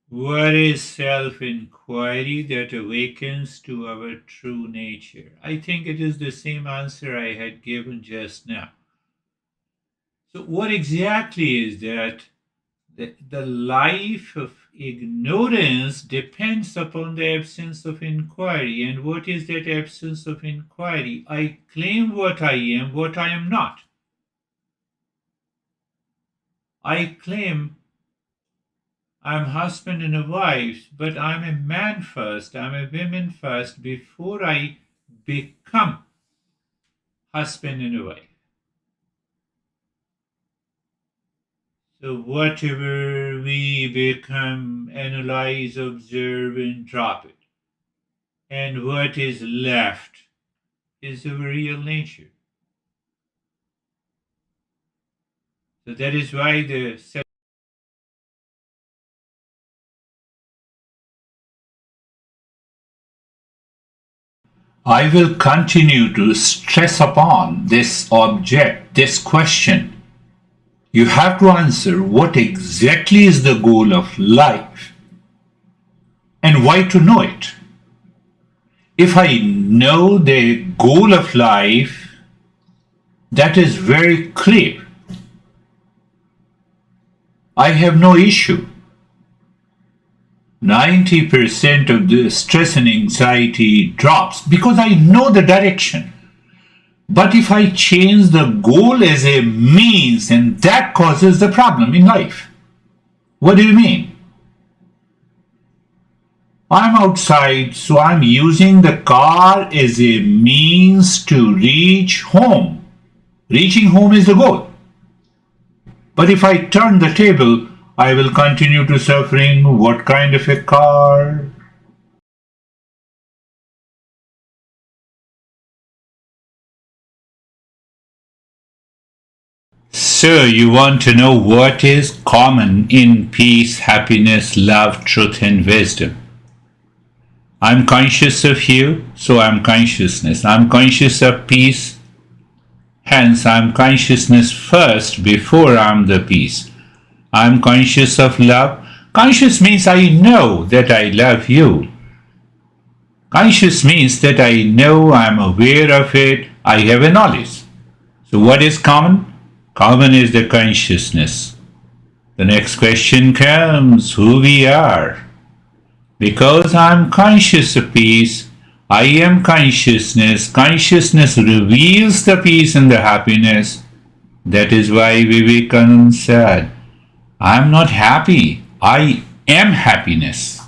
What is self-inquiry that awakens to our true nature? I think it is the same answer I had given just now. So, what exactly is that? The life of ignorance depends upon the absence of inquiry. And what is that absence of inquiry? I claim what I am not. I claim I'm husband and a wife, but I'm a man first, I'm a woman first before I become husband and a wife. So whatever we become, analyze, observe, and drop it. And what is left is our real nature. So that is why I will continue to stress upon this object, this question. You have to answer what exactly is the goal of life and why to know it. If I know the goal of life, that is very clear. I have no issue. 90% of the stress and anxiety drops because I know the direction. But if I change the goal as a means, and that causes the problem in life. What do you mean? I'm outside, so I'm using the car as a means to reach home. Reaching home is the goal. But if I turn the table, I will continue to suffering. What kind of a car? So you want to know what is common in peace, happiness, love, truth, and wisdom. I'm conscious of you, so I'm consciousness. I'm conscious of peace, hence I'm consciousness first before I'm the peace. I'm conscious of love. Conscious means I know that I love you. Conscious means that I know, I'm aware of it, I have a knowledge. So what is common? Common is the consciousness. The next question comes, who we are. Because I'm conscious of peace, I am consciousness. Consciousness reveals the peace and the happiness. That is why Vivekananda said, I'm not happy, I am happiness.